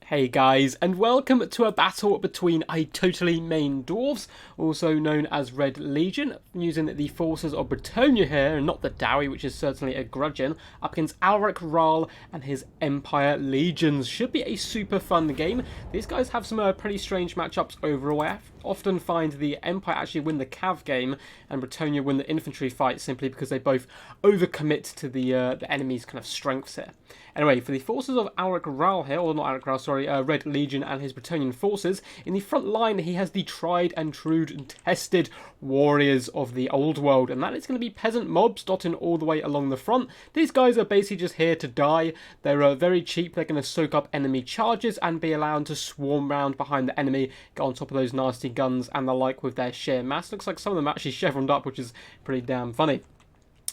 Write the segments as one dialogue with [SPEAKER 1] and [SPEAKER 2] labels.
[SPEAKER 1] Hey guys, and welcome to a battle between a totally main dwarves, also known as Red Legion, using the forces of Bretonnia here, and not the Dowie, which is certainly a grudgeon, up against Alric Ral and his Empire Legions. Should be a super fun game. These guys have some pretty strange matchups overall. I often find the Empire actually win the Cav game, and Bretonnia win the infantry fight simply because they both overcommit to the enemy's kind of strengths here. Anyway, for the forces of Alric Ral here, or not Alric Ral, sorry, Red Legion and his Bretonnian forces, in the front line he has the tried and true and tested warriors of the old world, and that is going to be peasant mobs dotting all the way along the front. These guys are basically just here to die. They're very cheap. They're going to soak up enemy charges and be allowed to swarm around behind the enemy, get on top of those nasty guns and the like with their sheer mass. Looks like some of them actually chevroned up, which is pretty damn funny.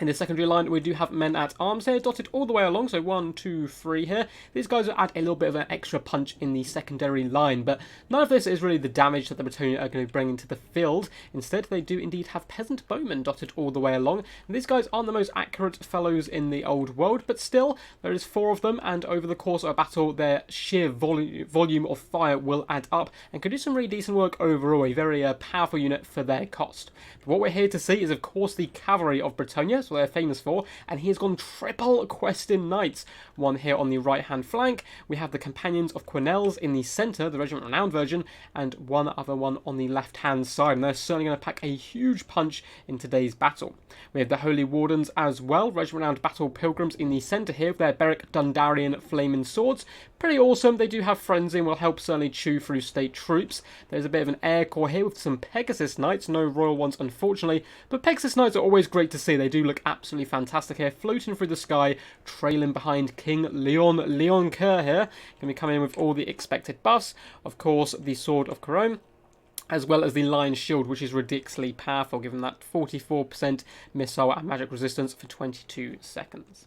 [SPEAKER 1] In the secondary line, we do have men at arms here, dotted all the way along, so 1, 2, 3 here. These guys will add a little bit of an extra punch in the secondary line, but none of this is really the damage that the Bretonnia are going to bring into the field. Instead, they do indeed have peasant bowmen dotted all the way along. And these guys aren't the most accurate fellows in the old world, but still, there is 4 of them, and over the course of a battle, their sheer volume of fire will add up, and could do some really decent work overall, a very powerful unit for their cost. But what we're here to see is, of course, the cavalry of Bretonnia, so they're famous for, and he has gone triple questing knights. One here on the right hand flank, we have the companions of Quenelles in the centre, the regiment renowned version, and one other one on the left hand side, and they're certainly going to pack a huge punch in today's battle. We have the Holy Wardens as well, regiment renowned battle pilgrims in the centre here with their Beric Dundarian flaming swords. Pretty awesome. They do have frenzy and will help certainly chew through state troops. There's a bit of an air corps here with some Pegasus Knights, no royal ones unfortunately, but Pegasus Knights are always great to see. They do look absolutely fantastic here, floating through the sky, trailing behind King Leon Kerr here. Going to be coming in with all the expected buffs. Of course, the Sword of Corone, as well as the Lion's Shield, which is ridiculously powerful, given that 44% missile and magic resistance for 22 seconds.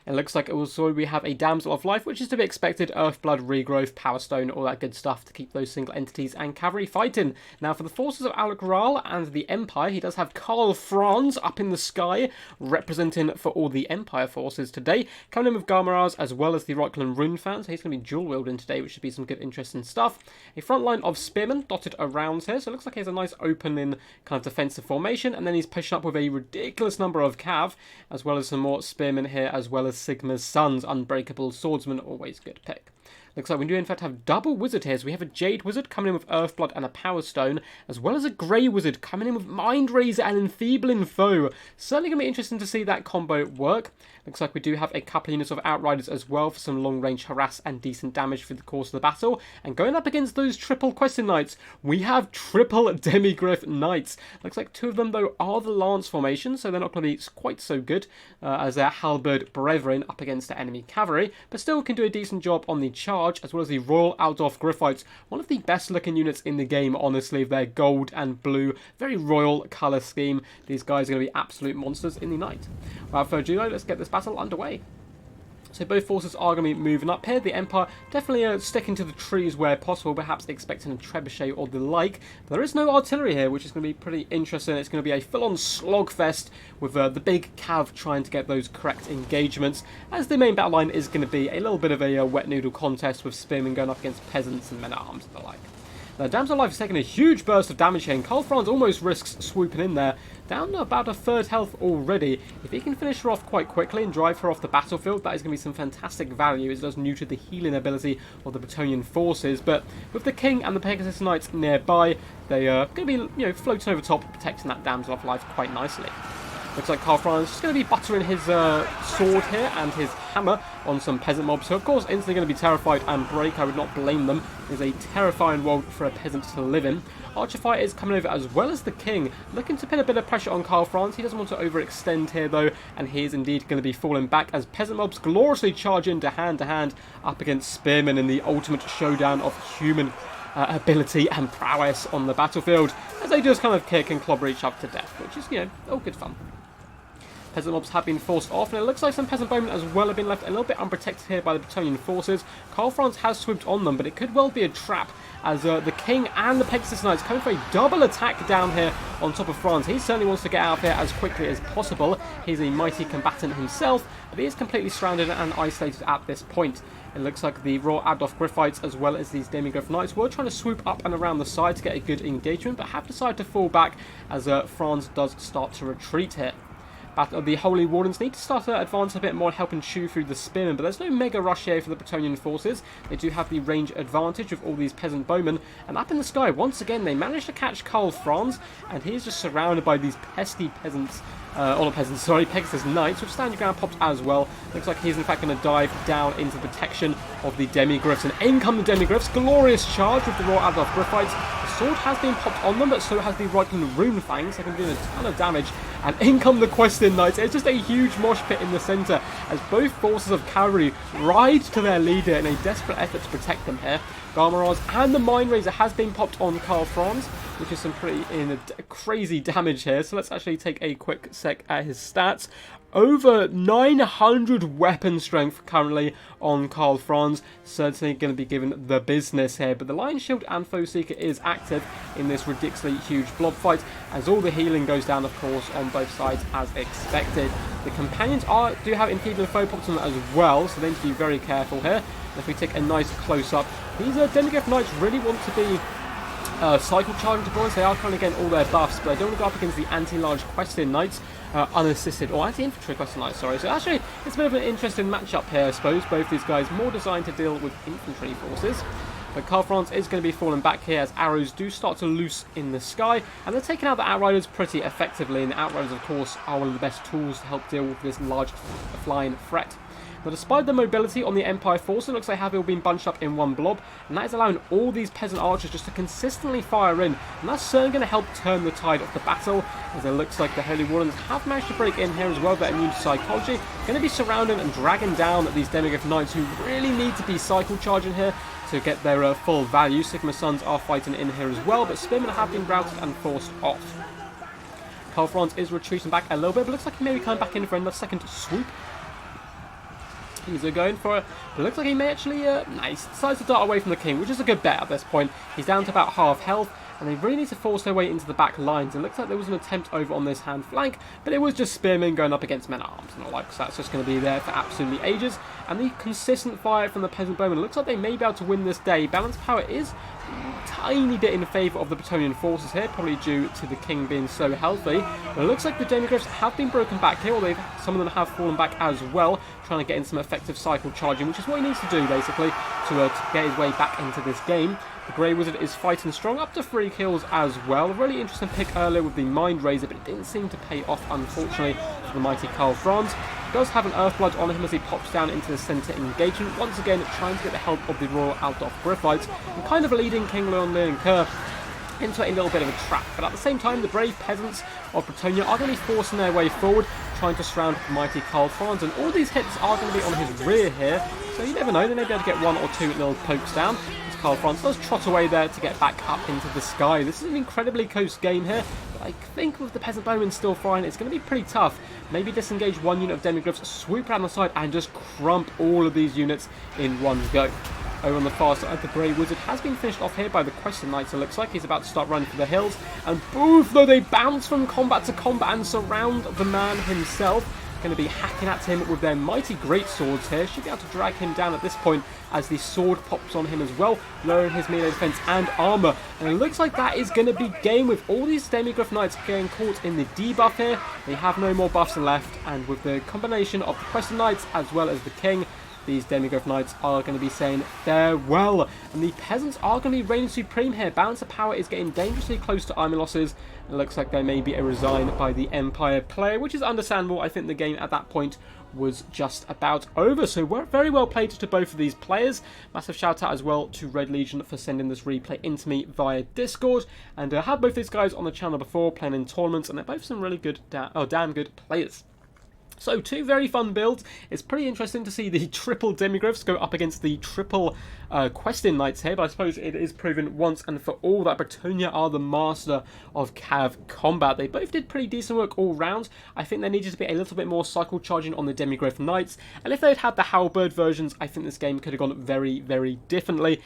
[SPEAKER 1] It looks like also we have a Damsel of Life, which is to be expected, Earthblood, Regrowth, Power Stone, all that good stuff to keep those single entities and cavalry fighting. Now for the forces of Alric Ral and the Empire, he does have Karl Franz up in the sky, representing for all the Empire forces today, coming in with Garmaraz as well as the Reikland Rune fans, so he's going to be dual wielding today, which should be some good interesting stuff. A front line of Spearmen dotted around here, so it looks like he has a nice opening kind of defensive formation, and then he's pushing up with a ridiculous number of Cav, as well as some more Spearmen here, as well as Sigma's Sons, Unbreakable Swordsman, always good pick. Looks like we do in fact have double wizard here, so we have a Jade Wizard coming in with Earthblood and a Power Stone, as well as a Grey Wizard coming in with Mind Razor and Enfeebling Foe. Certainly going to be interesting to see that combo work. Looks like we do have a couple of units of Outriders as well for some long range harass and decent damage through the course of the battle. And going up against those triple Questing Knights, we have triple Demigryph Knights. Looks like 2 of them though are the Lance formation, so they're not going to be quite so good as their Halberd Brethren up against the enemy cavalry, but still can do a decent job on the charge, as well as the Royal Aldorf Gryphites, one of the best looking units in the game, honestly, with their gold and blue, very royal colour scheme. These guys are going to be absolute monsters in the night. Without further ado, let's get this battle underway. So both forces are going to be moving up here. The Empire definitely sticking to the trees where possible, perhaps expecting a trebuchet or the like. But there is no artillery here, which is going to be pretty interesting. It's going to be a full-on slogfest with the big Cav trying to get those correct engagements, as the main battle line is going to be a little bit of a wet noodle contest with spearmen going up against peasants and men-at-arms and the like. Now, Damsel of Life is taking a huge burst of damage here, and Karl Franz almost risks swooping in there, down to about a third health already. If he can finish her off quite quickly and drive her off the battlefield, that is going to be some fantastic value, as it does neuter the healing ability of the Bretonnian forces. But with the King and the Pegasus Knights nearby, they are going to be, floating over top, protecting that Damsel of Life quite nicely. Looks like Karl Franz is just going to be buttering his sword here and his hammer on some peasant mobs, who of course instantly going to be terrified and break. I would not blame them. It is a terrifying world for a peasant to live in. Archer Fighter is coming over as well as the King, looking to put a bit of pressure on Karl Franz. He doesn't want to overextend here though, and he is indeed going to be falling back as peasant mobs gloriously charge into hand up against spearmen in the ultimate showdown of human ability and prowess on the battlefield, as they just kind of kick and clobber each other to death, which is, all good fun. Peasant mobs have been forced off, and it looks like some peasant bowmen as well have been left a little bit unprotected here by the Bretonnian forces. Karl Franz has swooped on them, but it could well be a trap, as the King and the Pegasus Knights coming for a double attack down here on top of Franz. He certainly wants to get out of here as quickly as possible. He's a mighty combatant himself, but he is completely surrounded and isolated at this point. It looks like the Royal Adolf Griffites, as well as these Demigryph Knights, were trying to swoop up and around the side to get a good engagement, but have decided to fall back as Franz does start to retreat here. The Holy Wardens need to start to advance a bit more and help and chew through the spearmen, but there's no mega rush here for the Bretonnian forces. They do have the range advantage with all these peasant bowmen, and up in the sky, once again, they manage to catch Karl Franz, and he is just surrounded by these pesky peasants, or not peasants, sorry, Pegasus Knights, with standing ground pops as well. Looks like he's in fact going to dive down into the protection of the Demigryphs, and in come the Demigryphs, glorious charge with the Royal Adolf Griffites. The sword has been popped on them, but so has the Reikland Rune Fangs. They can do a ton of damage, and in come the Questing Knights. It's just a huge mosh pit in the centre as both forces of cavalry ride to their leader in a desperate effort to protect them here. Garmaraz and the Mind Razor has been popped on Karl Franz, which is some pretty crazy damage here. So let's actually take a quick sec at his stats. Over 900 weapon strength currently on Karl Franz. Certainly going to be given the business here. But the Lion Shield and Foe Seeker is active in this ridiculously huge blob fight, as all the healing goes down, of course, on both sides as expected. The Companions do have Impede the Foe pops on as well, so they need to be very careful here. And if we take a nice close-up, these Demigryph Knights really want to be cycle charging to points. They are trying to get all their buffs, but they don't want to go up against the anti-large Questing Knights, unassisted, or anti-infantry Questing Knights, sorry. So actually, it's a bit of an interesting matchup here, I suppose. Both these guys more designed to deal with infantry forces. But Karl Franz is going to be falling back here as arrows do start to loose in the sky, and they're taking out the Outriders pretty effectively, and the Outriders, of course, are one of the best tools to help deal with this large flying threat. Now, despite the mobility on the Empire force, it looks like they have all been bunched up in one blob, and that is allowing all these peasant archers just to consistently fire in, and that's certainly going to help turn the tide of the battle, as it looks like the Holy Wardens have managed to break in here as well. They're immune to psychology, going to be surrounding and dragging down these Demigryph Knights, who really need to be cycle charging here to get their full value. Sigma Suns are fighting in here as well, but Spearmen have been routed and forced off. Karl Franz is retreating back a little bit, but looks like he may be coming back in for another second swoop. He's going for it, but it looks like he may actually, nice, decides to dart away from the King, which is a good bet at this point. He's down to about half health, and they really need to force their way into the back lines. It looks like there was an attempt over on this hand flank, but it was just spearmen going up against men-at-arms, and all like, so that's just going to be there for absolutely ages. And the consistent fire from the peasant bowmen, it looks like they may be able to win this day. Balance power is a tiny bit in favour of the Bretonnian forces here, probably due to the King being so healthy. But it looks like the Demigryphs have been broken back here, or some of them have fallen back as well, trying to get in some effective cycle charging, which is what he needs to do, basically, to get his way back into this game. The Grey Wizard is fighting strong, up to 3 kills as well. A really interesting pick earlier with the Mind Razor, but it didn't seem to pay off, unfortunately, for the mighty Karl Franz. He does have an Earthblood on him as he pops down into the centre engagement, once again trying to get the help of the Royal Adolf Griffites, and kind of leading King Leon Kerr into a little bit of a trap. But at the same time, the brave peasants of Bretonnia are going to be forcing their way forward, trying to surround the mighty Karl Franz, and all these hits are going to be on his rear here, so you never know, they may be able to get 1 or 2 little pokes down. Karl Franz does trot away there to get back up into the sky. This is an incredibly close game here, but I think with the peasant bowmen still flying, it's going to be pretty tough. Maybe disengage one unit of Demigryphs, swoop around the side, and just crump all of these units in one go. Over on the far side, the Grey Wizard has been finished off here by the Questing Knights. It looks like he's about to start running for the hills, and boof, though they bounce from combat to combat and surround the man himself. Going to be hacking at him with their mighty great swords here. Should be able to drag him down at this point as the sword pops on him as well, lowering his melee defense and armor. And it looks like that is going to be game with all these Demigryph Knights getting caught in the debuff here. They have no more buffs left, and with the combination of the Questing Knights as well as the King, these Demigryph Knights are going to be saying farewell. And the peasants are going to be reigning supreme here. Balance of power is getting dangerously close to army losses. It looks like there may be a resign by the Empire player, which is understandable. I think the game at that point was just about over. So very well played to both of these players. Massive shout out as well to Red Legion for sending this replay into me via Discord. And I had both these guys on the channel before playing in tournaments, and they're both some really good, damn good players. So, two very fun builds. It's pretty interesting to see the triple demigryphs go up against the triple questing knights here, but I suppose it is proven once and for all that Bretonnia are the master of cav combat. They both did pretty decent work all round. I think there needed to be a little bit more cycle charging on the demigryph knights, and if they'd had the halberd versions, I think this game could have gone very, very different,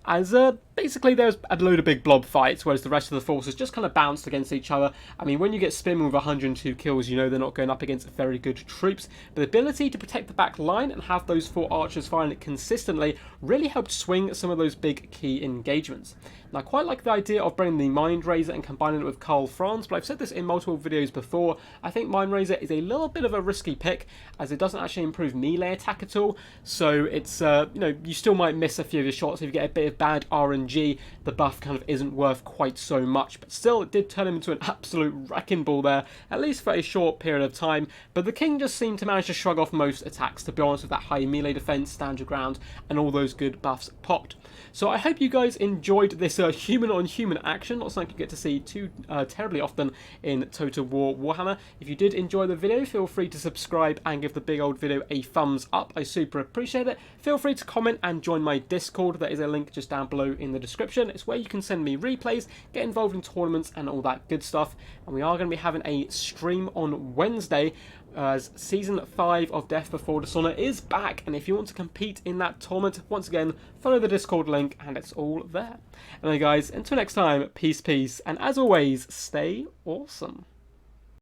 [SPEAKER 1] as basically there's a load of big blob fights, whereas the rest of the forces just kind of bounced against each other. I mean, when you get Spearmen with 102 kills, you know they're not going up against very good troops, but the ability to protect the back line and have those 4 archers firing it consistently really helped swing some of those big key engagements. And I quite like the idea of bringing the Mind Razor and combining it with Karl Franz, but I've said this in multiple videos before, I think Mind Razor is a little bit of a risky pick, as it doesn't actually improve melee attack at all, so it's, you still might miss a few of your shots if you get a bit of bad RNG, the buff kind of isn't worth quite so much, but still it did turn him into an absolute wrecking ball there, at least for a short period of time, but the king just seemed to manage to shrug off most attacks, to be honest, with that high melee defense, stand your ground, and all those good buffs popped. So I hope you guys enjoyed this human on human action, not something you get to see too terribly often in Total War Warhammer. If you did enjoy the video, feel free to subscribe and give the big old video a thumbs up, I super appreciate it. Feel free to comment and join my Discord, there is a link just down below in the description. It's where you can send me replays, get involved in tournaments and all that good stuff, and we are going to be having a stream on Wednesday, as Season 5 of Death Before Dishonor is back, and if you want to compete in that tournament, once again, follow the Discord link, and it's all there. Anyway guys, until next time, peace, and as always, stay awesome.